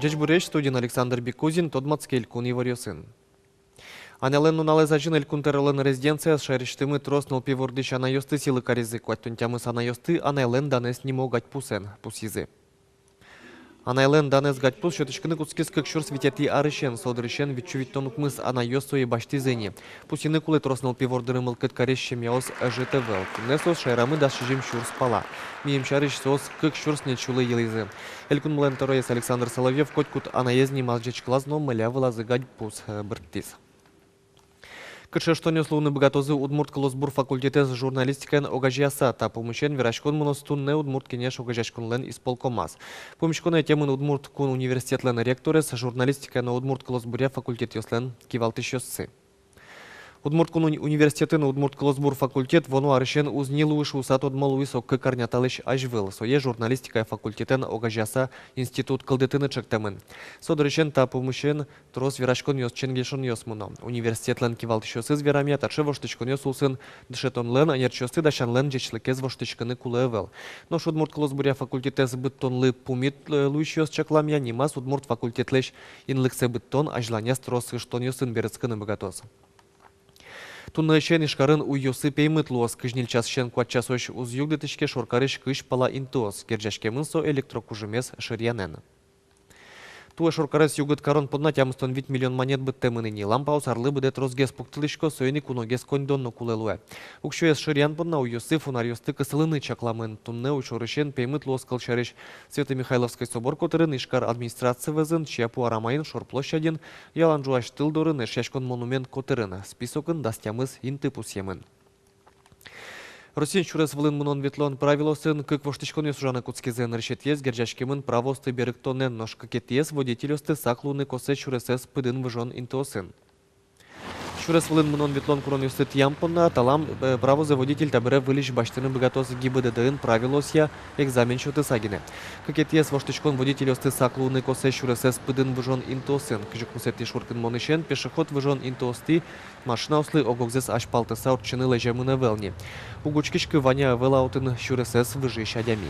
Джеч Буреш, студент Александр Бекузин, Тодмацкель, Кун Иварьосын. Анелен налезажин элькунтеролен резиденция шериштымы троснул пивордыш анайосты силы каризы кваттунтямы санайосты анелен данес не могать пусен, пусизы. Анайлен данес гать пус шетышкыны куцкис как шур светяти арышен, содырышен витчувиттонук мыс анайосу и башти зени. Пусины кулы троснул пивордыры мылкыт карещем яос ЖТВ. Кунесос шайрамы да шижим шур спала. Мием шарыш сос как шур снечулы елизы. Элькун млен второес Александр Соловьев котькут анаезни малжеч клазно мыля вылазы гать пус бырттис. Кыршештоне слуны богатозы Удмурт Колосбур факультетез журналистикан огажияса та помощен верашкон моностунне Удмурт кенеш огажашконлен исполкомас. Помощконе темын Удмурт кун университетлен ректорес журналистика на Удмурт Колосбуря факультет yoslен кивалтышёссы. Удмурт кун университетын Удмурт Колосбур факультет вону арышен узнилуыш усат одмолуис оккы карняталыш ажвыл. Сое журналистика факультетен огажияса институт кылдытыны чыктымын. Содырышен та помощен трос верашкон йосчен гешон йосмуно. Университетлен кивалтышёсыз верамия таршы воштычкон йосулсын дышетонлен анерчёсты дашанлен жечлыкез воштычкыны кулэвел. Но Удмурт Колосбуря факультетез быттонлы пумит луиш йос чакламя нимас Удмурт факультетлеш инлыксе быттон ажланяс трос ыштон йосын берецкыны богатоз. Тунна шен ишкарын уйосы пеймыт луос кыжнильчас шен кватчасош уз югдытышке шоркарыш кыш пала интуос, кержашкемын со электрокужемес шырянен. Туа шоркарес югыт карон подна тямстон 8 миллион монет быттемыны не лампаус арлы быдет розгес пуктылышко сойни куногес кондонно кулелуэ. Укшуес шырян подна уйосы фонарьосты кысылыны чакламын. Тунне учорышен пеймыт луос кылшарыш Свято-Михайловской собор котырын ишкар администрация вызын чьяпу арамайын шорплощадин яланжуаш тылдорын эшяшкон монумент котырын. Списокын дастямыз инты пусемын. Росин чурес вылын мунон ветлон правилосын, как воштычкон юсужаны куцкизен решетез, герджашкемын правосты беректонен ножка кетез, водителёсты саклуны косе чуресес пыдын выжон интосын. Чурес вылын мунон ветлон курон юстыт ямпонна, талам правозы водитель табыре вылиш баштыны богатоз ГИБДДын правилосья экзамен шуты сагине. Как етез воштычкон водителёсты саклуны косе чуресес пыдын выжон интосын. Кыжык мусети шуркын монышен, пешеход выжон интосты, машина услы огогзес ашпалтыса урчыны лежемыны велни. Угучкишкы ваня велаутын чуресес выжищ адями.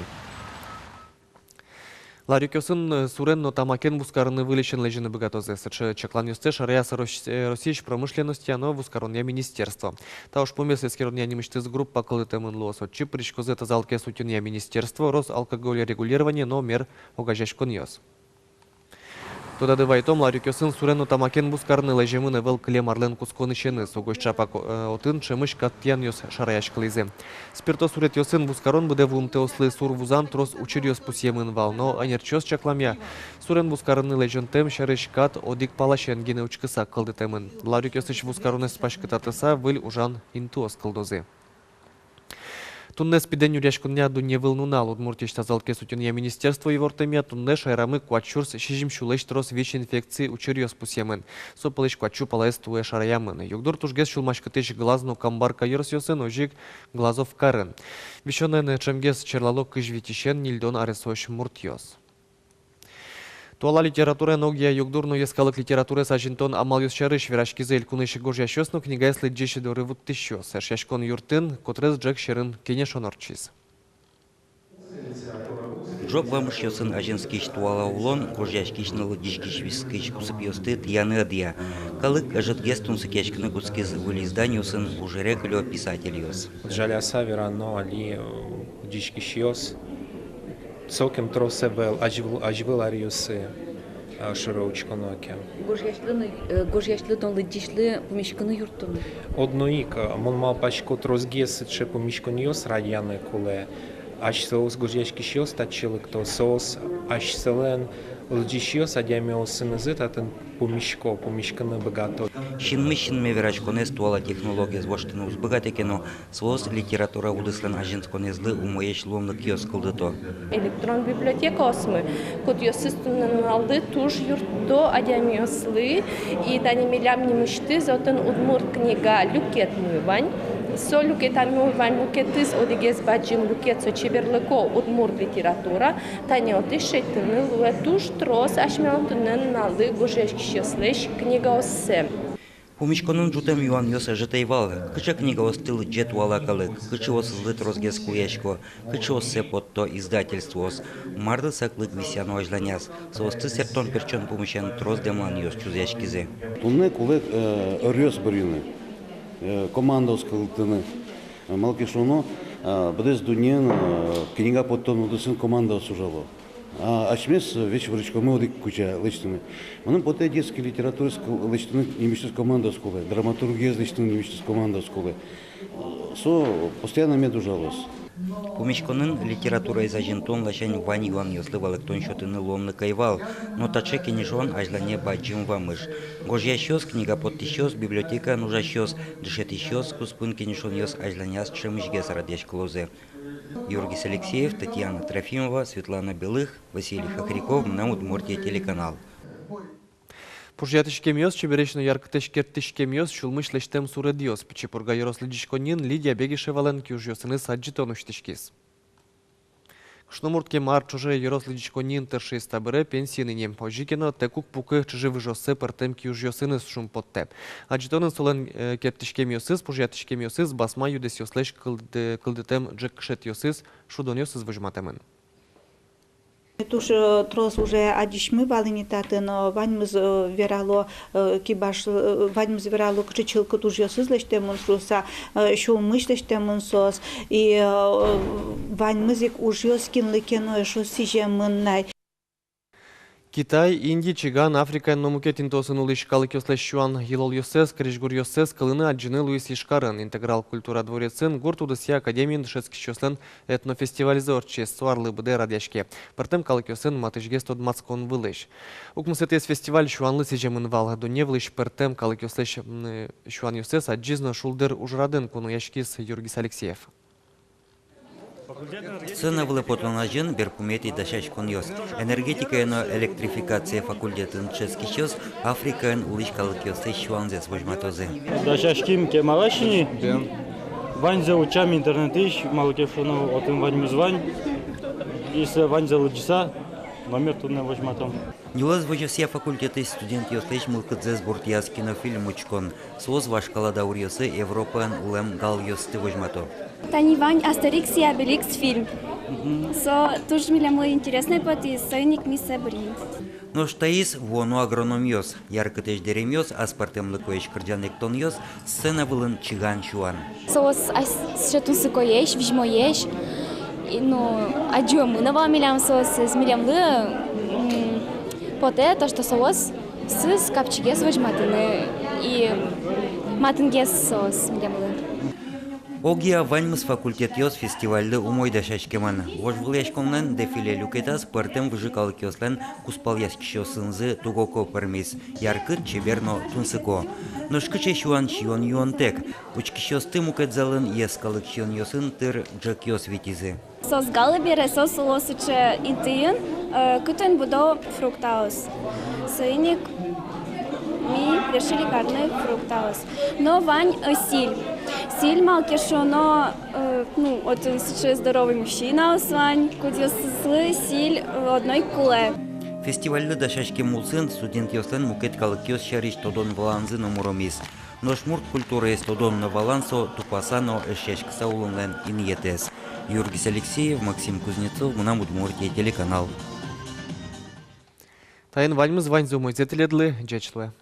Ларюкёсын суренно тамакен бускарыны вылечен лежины богатозы. Чаклан юсте шаряса Российш промышленности, оно бускаронья министерство. Та уж помесли скеронья немечтыз группа кылытымын луос отчип, причкозета залке сутюнья министерство, рос алкоголя регулирование, но мер огажашкон йос. Туда дывайтом ларюкёсын суренно тамакен бускарыны лежемыны вел клем арлен кусконы шены, согош чапак отын чемыш каттян йос шараяш клизе. Спирто сурет йосын бускарон буде вумте ослы сур вузан трос учир йос пусемын вал, но анерчос чакламя. Сурен бускарыны лежен тем шарыш кат одик палашен гене учкыса кылды темын. Ларюкёсыч бускароны спашкытатыса выл ужан интуос кылдозы. Тунне спиденю ряшкуня дуне вылнунал Удмуртич тазалке сутюнья министерство и вортемя тунне шайрамы квачурс шижим шулеш трос вещи инфекции учерьёс пусемын. Сопалыш квачу палаес туэ шараямын. Югдур тужгес шулмашкатыш глазну камбарка йорсёсын ожик глазов карын. Вещёнен чемгес черлалок кыжвитишен нильдон аресош муртьёс. Туала литература ногия югдурну ескалык литература сажинтон амал юсчарыш верашкизе элькуныши гожьящёсну книга если джеши дорывут тыщёс. Эшяшкон юртын котрез джек шерын кенешонорчиз. Джоб вамышьёсын аженскиш туала улон, гожьяшкиш налыдишкиш вискиш кусып ёстыт яны адия. Калык ажетгес тунсыкешкны куцкиз вылизданьёсын ужере кылё писательёс. Жаляса верано али дишкиш цокем тросевел ажвыл ариусы широучконоке. Гожьяшлы тонлы дишлы помещканы юртуны. Одноик мон мал пачко трозгес че помещконьос радьяны куле. Аш соус гожьяшкишьос тачилы кто соус аш селен лдишьос адямиос сынызыт атын помещканы богато. Шинмы верачконес туала технология звоштыны узбыгатекено свос литература удыслен аженсконезлы умоеш ломлык йос кылдыто. Электрон библиотека осмы. Код йосыстунын алды туж юртто адямиослы и тани милям немышты зотын удмурт книга люкет мывань. Со люкетами мывань люкетыз одигез баджим люкет со чеберлыко удмурт литература. Тани отышетыны луэ туж трос ашмяутынын алды гожешкишёслеш книга оссе. Помещконын жутем юан йос житейвал, кыча книга остыл джет уалакалык, кыча осызлыт розгес куешко, кыча осепотто издательствос, марды саклык висяно ажланяс, соосты сертон перчон помещен троз демлан йос чузешкизе. Тунне кулек өрьёс бирюны, командос кылтыны, малкишоно, бдес дунен книга поттон удысын командос ужало. А ачмес веч врачко мы одик куча лечтыны. Onun поте детский литературы лечтыны немещес командос куле, драматургия лечтыны немещес командос куле. Со постоянно медужалось. Помещконын литература из ажентон лачань вани юан йослы валыктон счетыны ломны кайвал, но таче кенежон ажлане баджим вамыш. Гожьящос, книга подтищос, библиотека нужащос, дышетищос, куспын кенежон йос ажланяс чемышгес радеш клозе. Юргис Алексеев, Татьяна Трофимова, Светлана Белых, Василий Хохряков, Наудмуртия телеканал. Пужятышкем йос, чеберечно яркотешкертышкем йос, шулмыш лештем суредиос, печепурга ярослыдишконин, Лидия Бегишевален, кюжьосыны саджитонуштышкис. Кшномуртке мар чуже ярослыдишконин терши стабыре пенсийны нем ожикено, текук пукы чуже выжосы пертем кюжьосыны шум потте. Аджитонын солен кертышкем йосыз, пужятышкем йосыз, басма юдес йослеш кылдытем джекшет йосыз, шудон йосыз выжматемен. Туш трос уже адишми валинитаты, но ваньмыз верало кибаш ваньмыз верало кчичилку туш йосызлештемын шуса, шо мышлештемын сос и ваньмызик уж йоскинлекено шо сижемыннай. Китай, Индия, Чиган, Африка, номукетин тосын улышкалы кёслещуан елол йосес, крижгур йосес, кылыны аджины Луис Ишкарын, интеграл культура дворецын, гурт удысия академиин дышецки чослен этнофестивализор чест суарлы быде радяшке. Партем калы кёсын матышгес тод мацкон вылыш. Укмусетес фестиваль шуанлы сижемын вал, дуне вылыш партем калы кёслещ шуан йосес, аджизно шулдыр ужрадын куну яшкис Юргис Алексеев. Сцена влепотонажен берпумети дашачкон йос. Энергетика ено электрификация факультетін чески чос, Африка ен улышкалық йосы шуанзес вожматозе. Дашашким кемалашини, вань за учами интернетиш, малкешону отын вань музвань, если вань за луджиса, номер тут не вожматом. Нилаз вожося факультеты студент йослеш мылкыдзес буртияс кинофильм учкон. Соз вашкалада урьосы Европан улем гал йосты вожмато. Танивань Астерикс и Обеликс фильм. Со тоже милямлы интересный пот и сойник мисса Бринт. Но штаис вону агрономиос, яркотеш деремиос, аспартем лыкоеш кырджанектон йос, сцена вылын чиган чуан. Соос шетун сыкоеш, вижмоеш. Ну, адюм нова милям соос с милямлы. Поте то, что соос с капчигес вожматыны и матынгес соос милямлы. Огия ваньмыс факультет йос фестивальды умой дашашкеман. Вожвылешкомнен дефиле люкетас партем выжикал кёслен куспал яскишо сынзы тугоко пармис. Яркыт чеберно тунсыко. Но шкыче шуан чион юонтек. Учкишо стымукет залын ескалык чион йосын тыр джек йос витизы. Сос галабере сос лосыче интыйын, кытын будо фруктаус. Сыйник ми решили карны фруктаус. Но вань силь. Силь малкешоно, ну, вот он сейчас здоровый мужчина, свань, кудьёс силь в одной куле. Фестивальды дашашке мулсын студент йослен мукет калык йос шариш тодон валанзы номуромис. Но шмурт культура есть тодон на валансо тупасано эшешкса улынлен иньетес. Юргис Алексеев, Максим Кузнецов, Мунамудмуртия телеканал. Тайын вальмыз вань зумой зетеледлы, джечлы.